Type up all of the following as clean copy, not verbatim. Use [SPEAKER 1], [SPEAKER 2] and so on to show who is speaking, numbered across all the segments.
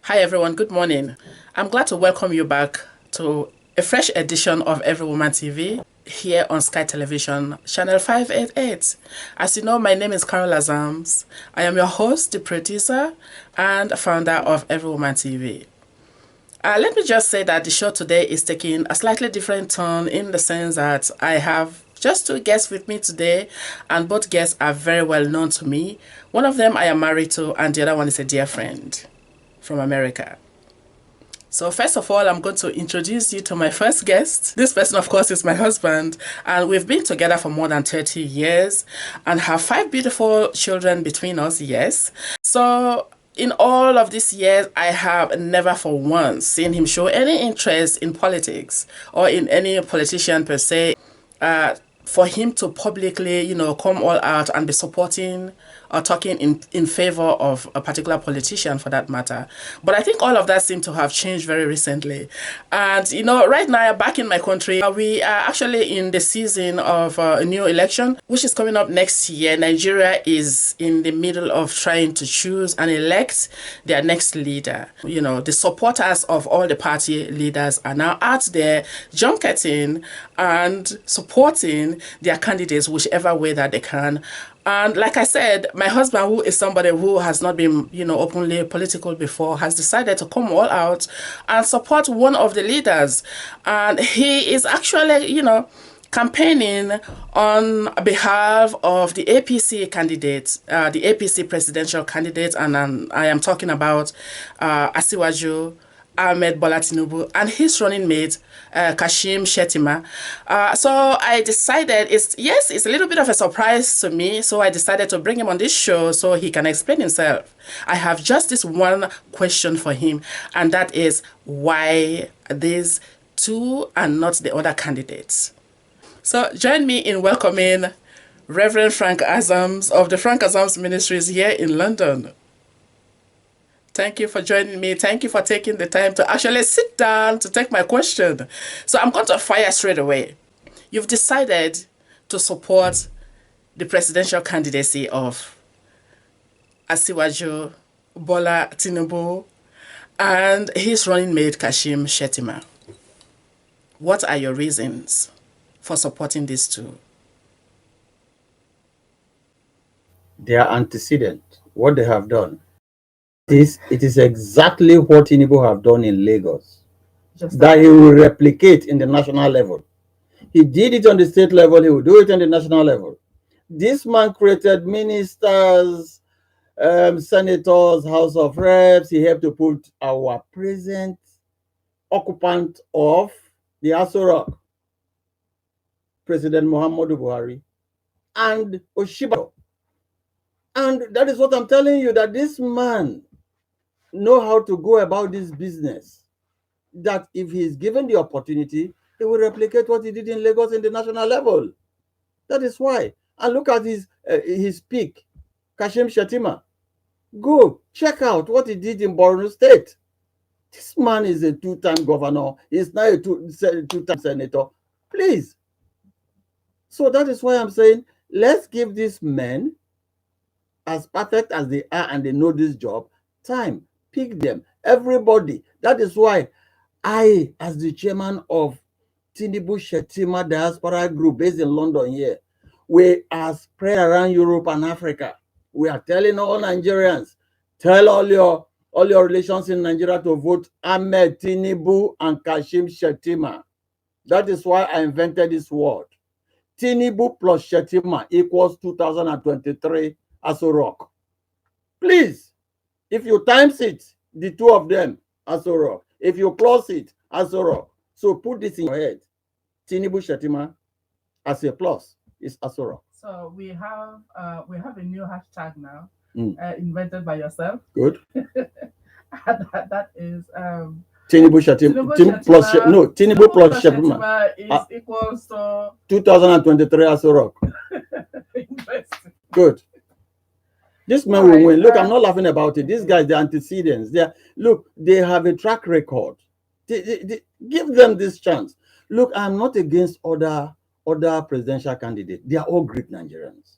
[SPEAKER 1] Hi everyone, good morning. I'm glad to welcome you back to a fresh edition of EveryWoman TV here on Sky Television, channel 588. As you know, my name is Carol Azams. I am your host, the producer, and founder of EveryWoman TV. Let me just say that the show today is taking a slightly different turn in the sense that I have just two guests with me today, and both guests are very well known to me. One of them I am married to, and the other one is a dear friend from America. So first of all, I'm going to introduce you to my first guest. This person, of course, is my husband, and we've been together for more than 30 years and have 5 beautiful children between us, yes. So in all of these years, I have never for once seen him show any interest in politics or in any politician per se. For him to publicly, come all out and be supporting or talking in favor of a particular politician for that matter. But I think all of that seemed to have changed very recently. And, right now back in my country, we are actually in the season of a new election, which is coming up next year. Nigeria is in the middle of trying to choose and elect their next leader. The supporters of all the party leaders are now out there junketing and supporting their candidates whichever way that they can. And like I said, my husband, who is somebody who has not been, openly political before, has decided to come all out and support one of the leaders. And he is actually, campaigning on behalf of the APC candidates, the APC presidential candidates, and I am talking about Asiwaju Ahmed Bola Tinubu and his running mate, Kashim Shettima. So I decided, it's a little bit of a surprise to me, so I decided to bring him on this show so he can explain himself. I have just this one question for him, and that is why these two and not the other candidates. So join me in welcoming Reverend Frank Azams of the Frank Azams Ministries here in London. Thank you for joining me. Thank you for taking the time to actually sit down to take my question. So I'm going to fire straight away. You've decided to support the presidential candidacy of Asiwaju Bola Tinubu and his running mate Kashim Shettima. What are your reasons for supporting these two?
[SPEAKER 2] Their antecedent, what they have done. It is exactly what Tinubu have done in Lagos that he will replicate in the national level. He did it on the state level, he will do it on the national level. This man created ministers, senators, House of Reps. He helped to put our present occupant of the Aso Rock, President Muhammadu Buhari, and Oshiba. And that is what I'm telling you, that this man know how to go about this business, that if he's given the opportunity, he will replicate what he did in Lagos in the national level. That is why. And look at his peak, Kashim Shettima. Go check out what he did in Borno State. This man is a two-time governor. He's now a two-time senator. Please. So that is why I'm saying, let's give these men, as perfect as they are and they know this job, time. Pick them. Everybody. That is why I, as the chairman of Tinubu Shettima Diaspora Group based in London here, we are spread around Europe and Africa. We are telling all Nigerians, tell all your relations in Nigeria to vote Ahmed Tinubu and Kashim Shettima. That is why I invented this word. Tinubu plus Shettima equals 2023 Aso Rock. Please, if you times it, the two of them, Aso Rock. If you close it, Aso Rock. So put this in your head. Tinubu Shettima as a plus is Aso Rock.
[SPEAKER 1] So we have a new hashtag now, invented by yourself.
[SPEAKER 2] Good.
[SPEAKER 1] that is
[SPEAKER 2] Tinubu Shettima. Tinubu plus Shettima
[SPEAKER 1] is equals to
[SPEAKER 2] 2023 Aso Rock.
[SPEAKER 1] Interesting.
[SPEAKER 2] Good. This man will win. Look, I'm not laughing about it. These guys, the antecedents, they have a track record. Give them this chance. Look, I'm not against other presidential candidates. They are all great Nigerians.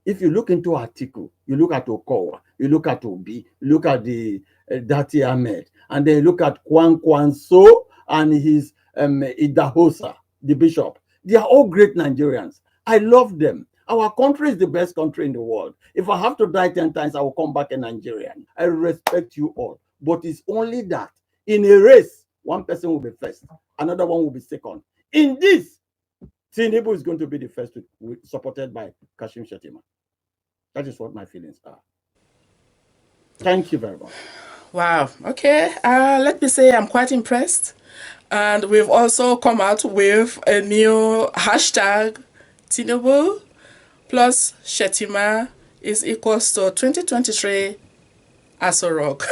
[SPEAKER 2] If you look into Atiku, you look at Okowa, you look at Obi, you look at the Dati Ahmed, and then you look at Kwanso and his Idahosa, the bishop. They are all great Nigerians. I love them. Our country is the best country in the world. If I have to die 10 times, I will come back a Nigerian. I respect you all. But it's only that in a race, one person will be first, another one will be second. In this, Tinubu is going to be the first, supported by Kashim Shettima. That is what my feelings are. Thank you very much.
[SPEAKER 1] Wow. Okay. Let me say I'm quite impressed. And we've also come out with a new hashtag, Tinubu plus Shettima is equals to 2023 Aso Rock.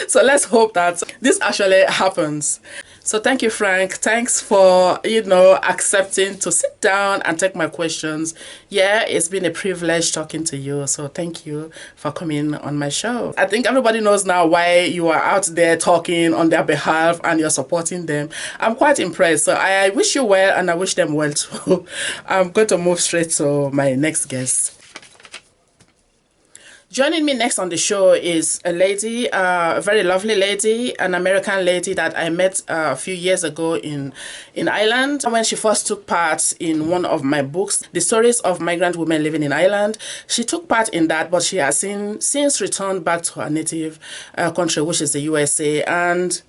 [SPEAKER 1] So let's hope that this actually happens. So thank you, Frank. Thanks for, accepting to sit down and take my questions. Yeah, it's been a privilege talking to you. So thank you for coming on my show. I think everybody knows now why you are out there talking on their behalf and you're supporting them. I'm quite impressed. So I wish you well and I wish them well too. I'm going to move straight to my next guest. Joining me next on the show is a lady, a very lovely lady, an American lady that I met a few years ago in Ireland when she first took part in one of my books, The Stories of Migrant Women Living in Ireland. She took part in that, but she has since returned back to her native country, which is the USA. And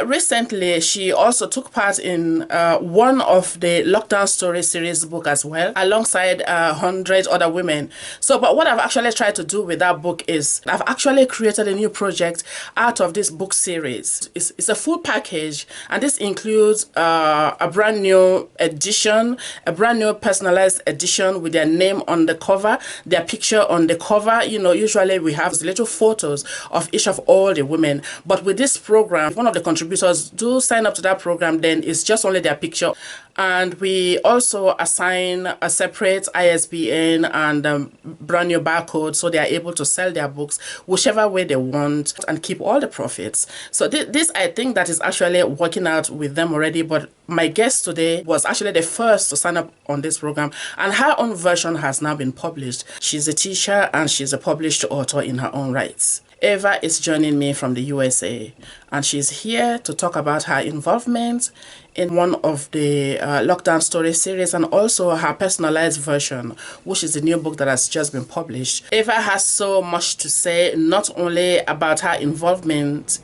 [SPEAKER 1] recently, she also took part in one of the Lockdown Story series book as well, alongside 100 other women. So, but what I've actually tried to do with that book is I've actually created a new project out of this book series. It's a full package, and this includes a brand new edition, a brand new personalized edition with their name on the cover, their picture on the cover. Usually we have little photos of each of all the women, but with this program, one of the contributors do sign up to that program, then it's just only their picture. And we also assign a separate ISBN and brand new barcode so they are able to sell their books whichever way they want and keep all the profits. So this I think that is actually working out with them already, but my guest today was actually the first to sign up on this program, and her own version has now been published. She's a teacher and she's a published author in her own rights. Eva is joining me from the USA, and she's here to talk about her involvement in one of the Lockdown Story series and also her personalized version, which is the new book that has just been published. Eva has so much to say, not only about her involvement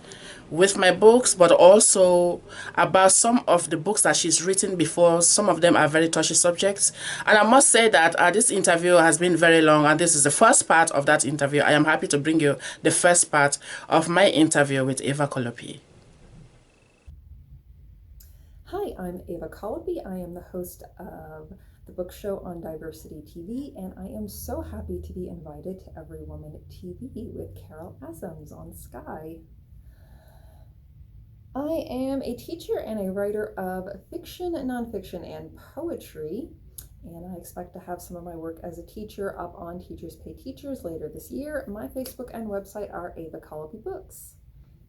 [SPEAKER 1] with my books, but also about some of the books that she's written before. Some of them are very touchy subjects. And I must say that this interview has been very long, and this is the first part of that interview. I am happy to bring you the first part of my interview with Eva Kolopi.
[SPEAKER 3] Hi, I'm Eva Kolopi. I am the host of the book show on Diversity TV, and I am so happy to be invited to EveryWoman TV with Carol Asams on Sky. I am a teacher and a writer of fiction, nonfiction, and poetry, and I expect to have some of my work as a teacher up on Teachers Pay Teachers later this year. My Facebook and website are Eva Kolopi Books.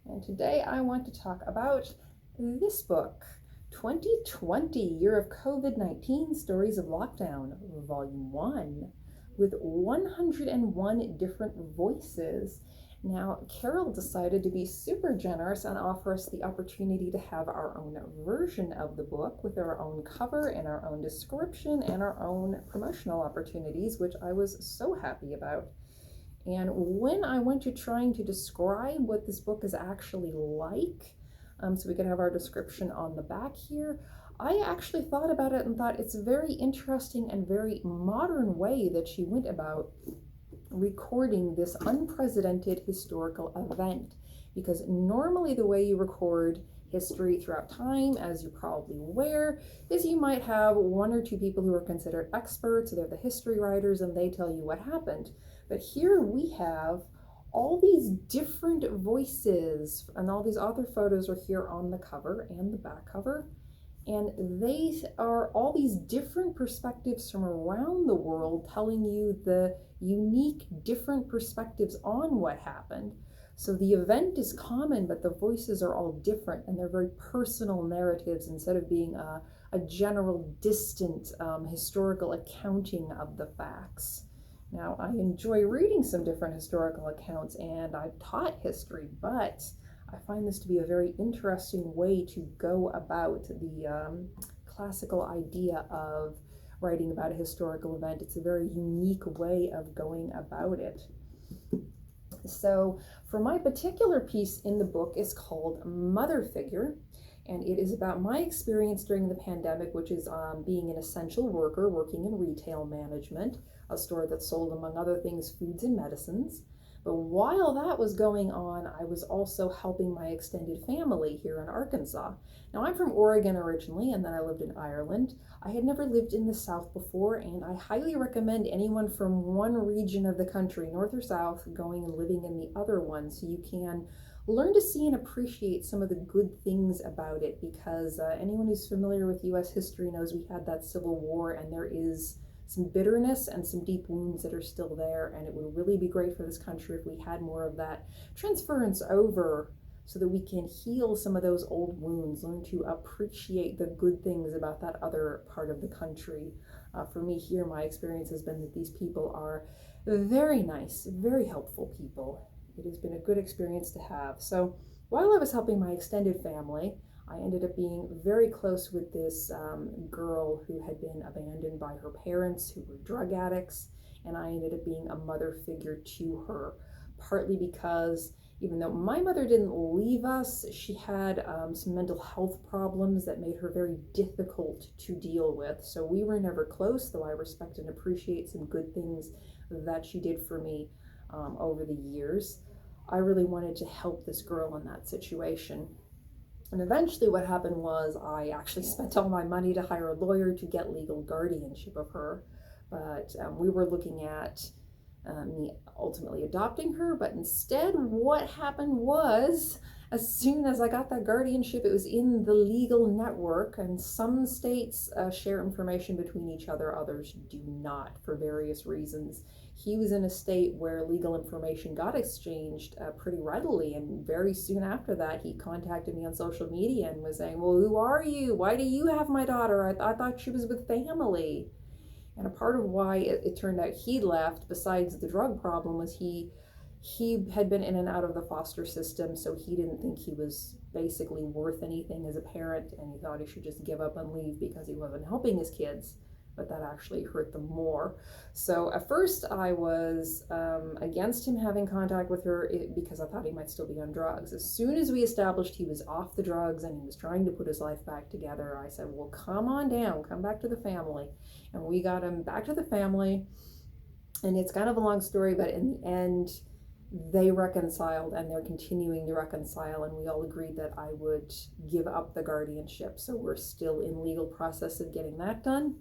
[SPEAKER 3] And today I want to talk about this book, 2020, Year of COVID-19, Stories of Lockdown, Volume 1, with 101 different voices. Now, Carol decided to be super generous and offer us the opportunity to have our own version of the book with our own cover and our own description and our own promotional opportunities, which I was so happy about. And when I went to trying to describe what this book is actually like, so we could have our description on the back here, I actually thought about it and thought it's a very interesting and very modern way that she went about recording this unprecedented historical event, because normally the way you record history throughout time, as you're probably aware, is you might have one or two people who are considered experts, they're the history writers, and they tell you what happened. But here we have all these different voices, and all these author photos are here on the cover and the back cover, and they are all these different perspectives from around the world telling you the unique different perspectives on what happened. So the event is common, but the voices are all different, and they're very personal narratives instead of being a a general distant historical accounting of the facts. Now, I enjoy reading some different historical accounts, and I've taught history, but I find this to be a very interesting way to go about the classical idea of writing about a historical event. It's a very unique way of going about it. So for my particular piece in the book is called Mother Figure, and it is about my experience during the pandemic, which is being an essential worker working in retail management, a store that sold, among other things, foods and medicines. But while that was going on, I was also helping my extended family here in Arkansas. Now, I'm from Oregon originally, and then I lived in Ireland. I had never lived in the South before, and I highly recommend anyone from one region of the country, North or South, going and living in the other one so you can learn to see and appreciate some of the good things about it, because anyone who's familiar with U.S. history knows we had that Civil War, and there is some bitterness and some deep wounds that are still there, and it would really be great for this country if we had more of that transference over so that we can heal some of those old wounds, learn to appreciate the good things about that other part of the country. For me here, my experience has been that these people are very nice, very helpful people. It has been a good experience to have. So while I was helping my extended family, I ended up being very close with this girl who had been abandoned by her parents, who were drug addicts, and I ended up being a mother figure to her, partly because even though my mother didn't leave us, she had some mental health problems that made her very difficult to deal with. So we were never close, though I respect and appreciate some good things that she did for me over the years. I really wanted to help this girl in that situation. And eventually what happened was I actually spent all my money to hire a lawyer to get legal guardianship of her. But we were looking at me ultimately adopting her. But instead, what happened was, as soon as I got that guardianship, it was in the legal network. And some states share information between each other, others do not for various reasons. He was in a state where legal information got exchanged pretty readily, and very soon after that he contacted me on social media and was saying, well, who are you? Why do you have my daughter? I thought she was with family. And a part of why it turned out he left, besides the drug problem, was he had been in and out of the foster system, so he didn't think he was basically worth anything as a parent, and he thought he should just give up and leave because he wasn't helping his kids. But that actually hurt them more. So at first I was against him having contact with her because I thought he might still be on drugs. As soon as we established he was off the drugs and he was trying to put his life back together, I said, well, come on down, come back to the family. And we got him back to the family. And it's kind of a long story, but in the end, they reconciled, and they're continuing to reconcile, and we all agreed that I would give up the guardianship. So we're still in legal process of getting that done.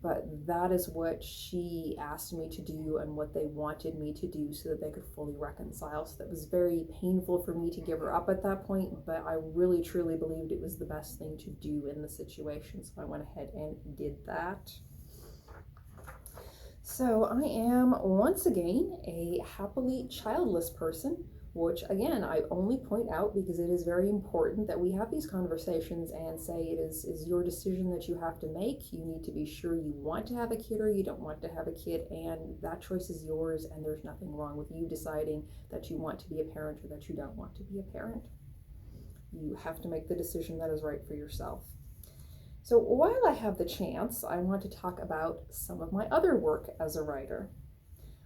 [SPEAKER 3] But that is what she asked me to do and what they wanted me to do so that they could fully reconcile. So that was very painful for me to give her up at that point, but I really truly believed it was the best thing to do in the situation. So I went ahead and did that. So I am once again a happily childless person, which again, I only point out because it is very important that we have these conversations and say it is your decision that you have to make. You need to be sure you want to have a kid or you don't want to have a kid, and that choice is yours, and there's nothing wrong with you deciding that you want to be a parent or that you don't want to be a parent. You have to make the decision that is right for yourself. So while I have the chance, I want to talk about some of my other work as a writer.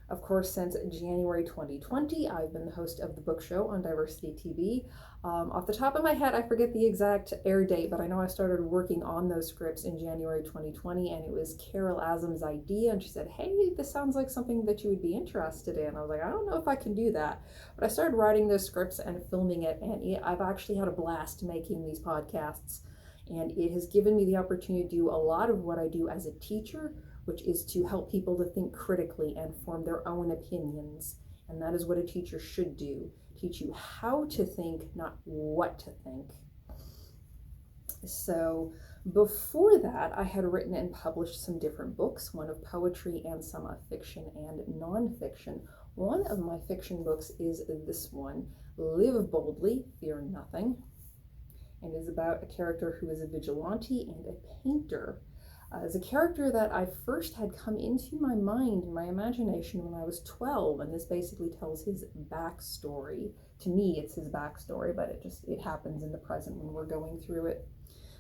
[SPEAKER 3] Of course, since January 2020, I've been the host of the book show on Diversity TV. Off the top of my head, I forget the exact air date, but I know I started working on those scripts in January 2020, and it was Carol Azam's idea, and she said, hey, this sounds like something that you would be interested in. I was like, I don't know if I can do that. But I started writing those scripts and filming it, and I've actually had a blast making these podcasts, and it has given me the opportunity to do a lot of what I do as a teacher, which is to help people to think critically and form their own opinions. And that is what a teacher should do. Teach you how to think, not what to think. So before that, I had written and published some different books, one of poetry and some of fiction and nonfiction. One of my fiction books is this one, Live Boldly, Fear Nothing. and is about a character who is a vigilante and a painter. As a character that I first had come into my mind and my imagination when I was 12, and this basically tells his backstory. To me, it's his backstory, but it happens in the present when we're going through it.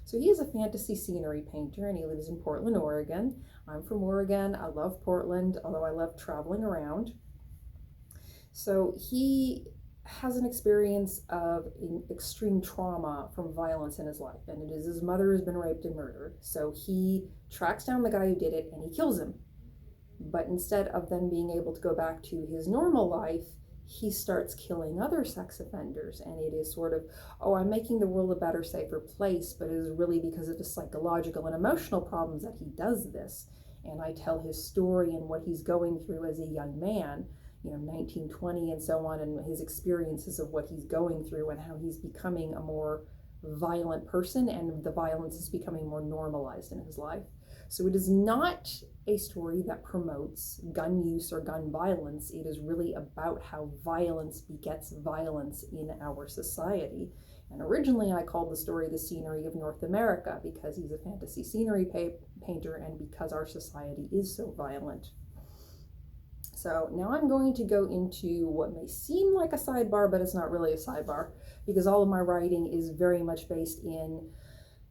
[SPEAKER 3] So he is a fantasy scenery painter, and he lives in Portland, Oregon. I'm from Oregon. I love Portland, although I love traveling around. So he has an experience of extreme trauma from violence in his life, and it is his mother has been raped and murdered. So he tracks down the guy who did it and he kills him. But instead of then being able to go back to his normal life, he starts killing other sex offenders. And it is sort of, oh, I'm making the world a better, safer place, but it is really because of the psychological and emotional problems that he does this. And I tell his story and what he's going through as a young man, 19, 20, and so on, and his experiences of what he's going through and how he's becoming a more violent person, and the violence is becoming more normalized in his life. So it is not a story that promotes gun use or gun violence. It is really about how violence begets violence in our society. And originally I called the story The Scenery of North America because he's a fantasy scenery painter and because our society is so violent. So now I'm going to go into what may seem like a sidebar, but it's not really a sidebar, because all of my writing is very much based in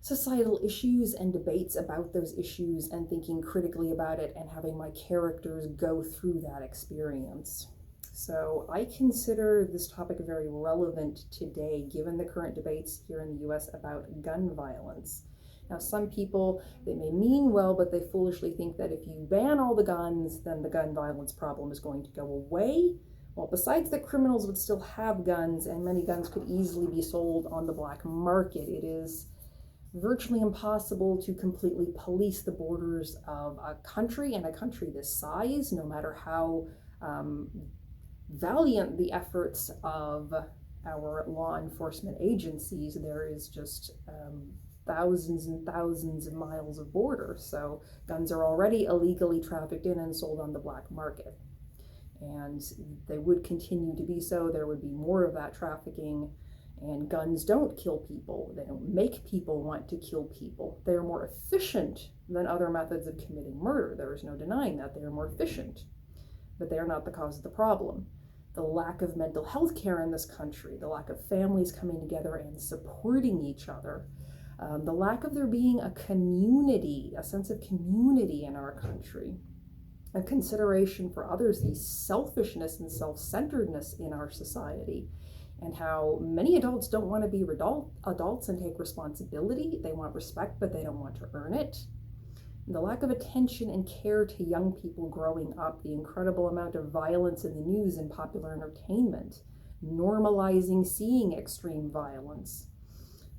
[SPEAKER 3] societal issues and debates about those issues and thinking critically about it and having my characters go through that experience. So I consider this topic very relevant today, given the current debates here in the US about gun violence. Now, some people, they may mean well, but they foolishly think that if you ban all the guns, then the gun violence problem is going to go away. Well, besides that, criminals would still have guns, and many guns could easily be sold on the black market. It is virtually impossible to completely police the borders of a country, and a country this size, no matter how valiant the efforts of our law enforcement agencies. There is just thousands and thousands of miles of border. So guns are already illegally trafficked in and sold on the black market. And they would continue to be so. There would be more of that trafficking. And guns don't kill people. They don't make people want to kill people. They are more efficient than other methods of committing murder. There is no denying that. They are more efficient. But they are not the cause of the problem. The lack of mental health care in this country, the lack of families coming together and supporting each other, the lack of there being a community, a sense of community in our country, a consideration for others, the selfishness and self-centeredness in our society, and how many adults don't want to be adults and take responsibility. They want respect, but they don't want to earn it. And the lack of attention and care to young people growing up, the incredible amount of violence in the news and popular entertainment, normalizing seeing extreme violence.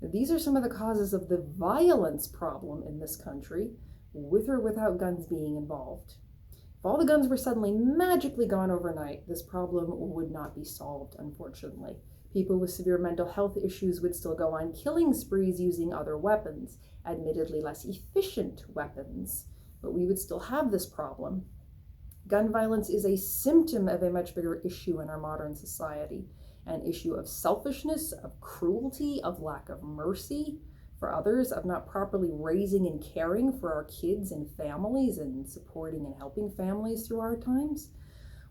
[SPEAKER 3] These are some of the causes of the violence problem in this country, with or without guns being involved. If all the guns were suddenly magically gone overnight, this problem would not be solved, unfortunately. People with severe mental health issues would still go on killing sprees using other weapons, admittedly less efficient weapons, but we would still have this problem. Gun violence is a symptom of a much bigger issue in our modern society, an issue of selfishness, of cruelty, of lack of mercy for others, of not properly raising and caring for our kids and families and supporting and helping families through hard times,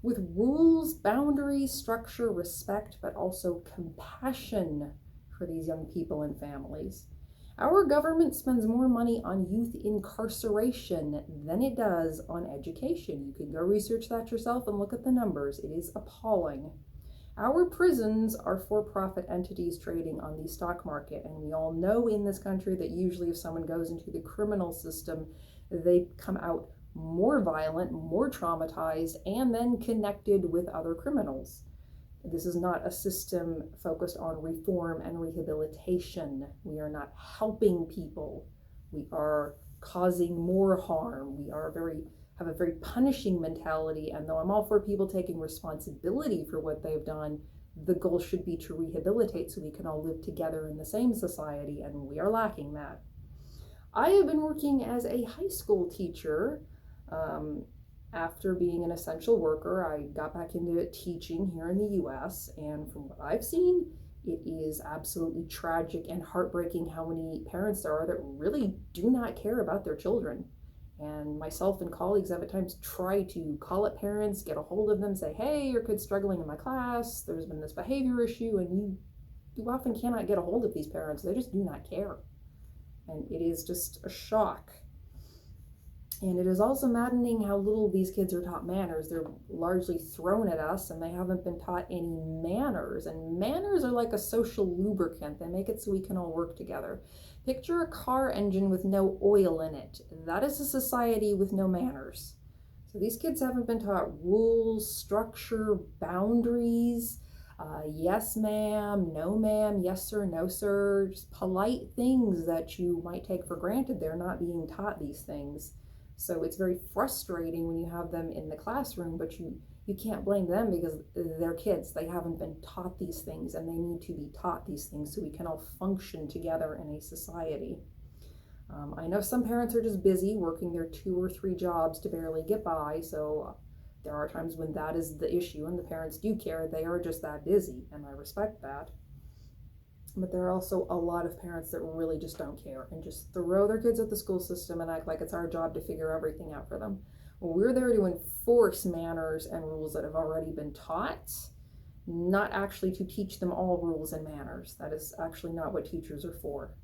[SPEAKER 3] with rules, boundaries, structure, respect, but also compassion for these young people and families. Our government spends more money on youth incarceration than it does on education. You can go research that yourself and look at the numbers. It is appalling. Our prisons are for-profit entities trading on the stock market, and we all know in this country that usually if someone goes into the criminal system, they come out more violent, more traumatized, and then connected with other criminals. This is not a system focused on reform and rehabilitation. We are not helping people. We are causing more harm. We are have a very punishing mentality, and though I'm all for people taking responsibility for what they've done, the goal should be to rehabilitate so we can all live together in the same society, and we are lacking that. I have been working as a high school teacher. After being an essential worker, I got back into teaching here in the US, and from what I've seen, It is absolutely tragic and heartbreaking how many parents there are that really do not care about their children. And myself and colleagues have at times tried to call up parents, get a hold of them, say, hey, your kid's struggling in my class, there's been this behavior issue, and you often cannot get a hold of these parents. They just do not care. And it is just a shock. And it is also maddening how little these kids are taught manners. They're largely thrown at us, and they haven't been taught any manners. And manners are like a social lubricant. They make it so we can all work together. Picture a car engine with no oil in it. That is a society with no manners. So these kids haven't been taught rules, structure, boundaries, yes ma'am, no ma'am, yes sir, no sir, just polite things that you might take for granted. They're not being taught these things. So it's very frustrating when you have them in the classroom, but you can't blame them because they're kids. They haven't been taught these things, and they need to be taught these things so we can all function together in a society. I know some parents are just busy working their 2 or 3 jobs to barely get by, so there are times when that is the issue and the parents do care. They are just that busy, and I respect that. But there are also a lot of parents that really just don't care and just throw their kids at the school system and act like it's our job to figure everything out for them. Well, we're there to enforce manners and rules that have already been taught, not actually to teach them all rules and manners. That is actually not what teachers are for.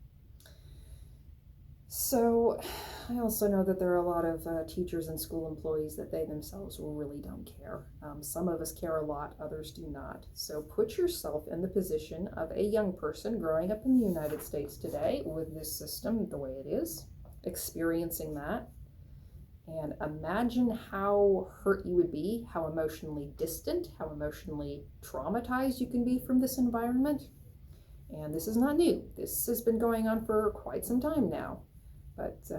[SPEAKER 3] So I also know that there are a lot of teachers and school employees that they themselves really don't care. Some of us care a lot, others do not. So put yourself in the position of a young person growing up in the United States today with this system the way it is, experiencing that, and imagine how hurt you would be, how emotionally distant, how emotionally traumatized you can be from this environment. And this is not new. This has been going on for quite some time now. But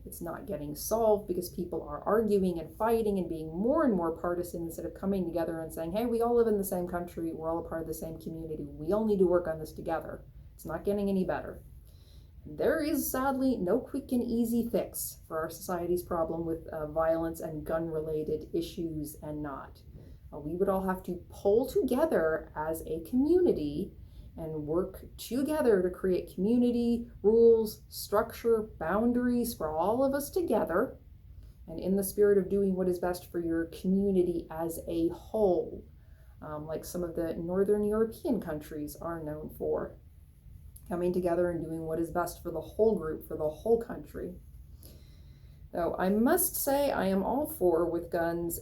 [SPEAKER 3] it's not getting solved because people are arguing and fighting and being more and more partisan instead of coming together and saying, hey, we all live in the same country, we're all a part of the same community, we all need to work on this together. It's not getting any better. There is sadly no quick and easy fix for our society's problem with violence and gun-related issues and not. We would all have to pull together as a community and work together to create community, rules, structure, boundaries for all of us together, and in the spirit of doing what is best for your community as a whole, like some of the Northern European countries are known for, coming together and doing what is best for the whole group, for the whole country. Though I must say I am all for, with guns,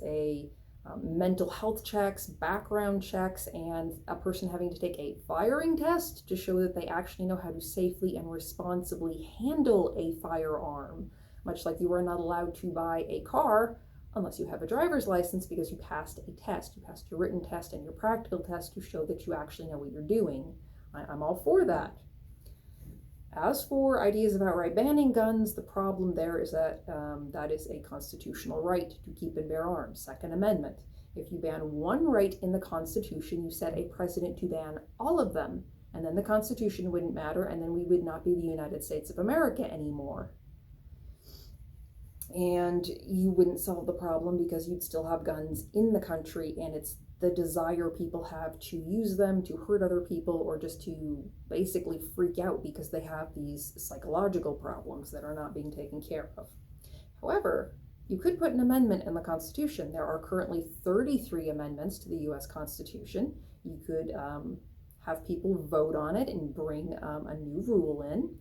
[SPEAKER 3] mental health checks, background checks, and a person having to take a firing test to show that they actually know how to safely and responsibly handle a firearm, much like you are not allowed to buy a car unless you have a driver's license because you passed a test. You passed your written test and your practical test to show that you actually know what you're doing. I'm all for that. As for ideas of outright banning guns, the problem there is that that is a constitutional right to keep and bear arms, Second Amendment. If you ban one right in the Constitution, you set a precedent to ban all of them, and then the Constitution wouldn't matter, and then we would not be the United States of America anymore. And you wouldn't solve the problem because you'd still have guns in the country, and it's the desire people have to use them to hurt other people or just to basically freak out because they have these psychological problems that are not being taken care of. However, you could put an amendment in the Constitution. There are currently 33 amendments to the US Constitution. You could have people vote on it and bring a new rule in.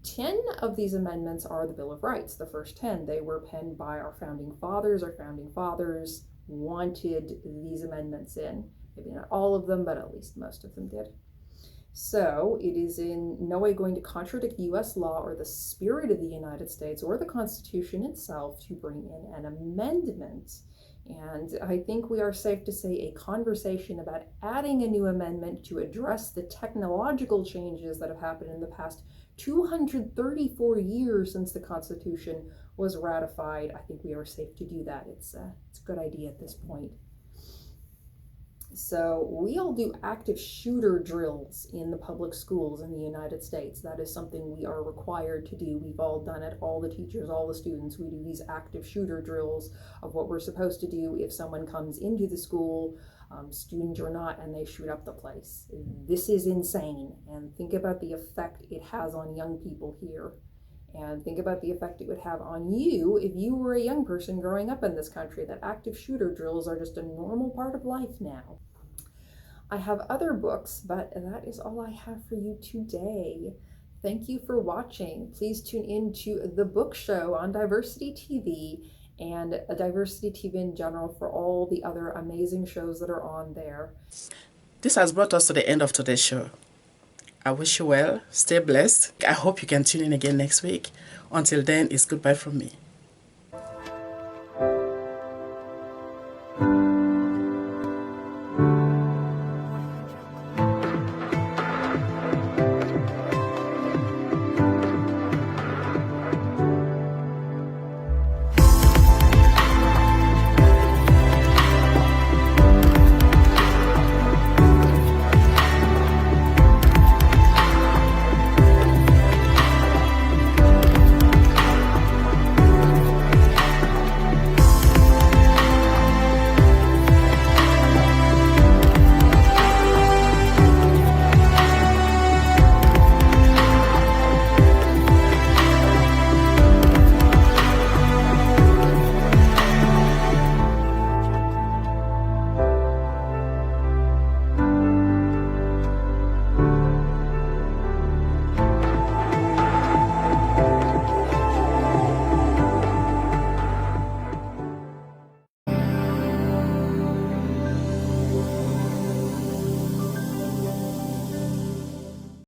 [SPEAKER 3] 10 of these amendments are the Bill of Rights. The first 10, they were penned by our founding fathers. Our founding fathers wanted these amendments in. Maybe not all of them, but at least most of them did. So it is in no way going to contradict US law or the spirit of the United States or the Constitution itself to bring in an amendment. And I think we are safe to say a conversation about adding a new amendment to address the technological changes that have happened in the past 234 years since the Constitution was ratified. I think we are safe to do that. It's a good idea at this point. So we all do active shooter drills in the public schools in the United States. That is something we are required to do. We've all done it, all the teachers, all the students. We do these active shooter drills of what we're supposed to do if someone comes into the school student or not, and they shoot up the place. This is insane. And think about the effect it has on young people here. And think about the effect it would have on you if you were a young person growing up in this country, that active shooter drills are just a normal part of life now. I have other books, but that is all I have for you today. Thank you for watching. Please tune in to The Book Show on Diversity TV and Diversity TV in general for all the other amazing shows that are on there.
[SPEAKER 1] This has brought us to the end of today's show. I wish you well. Stay blessed. I hope you can tune in again next week. Until then, it's goodbye from me.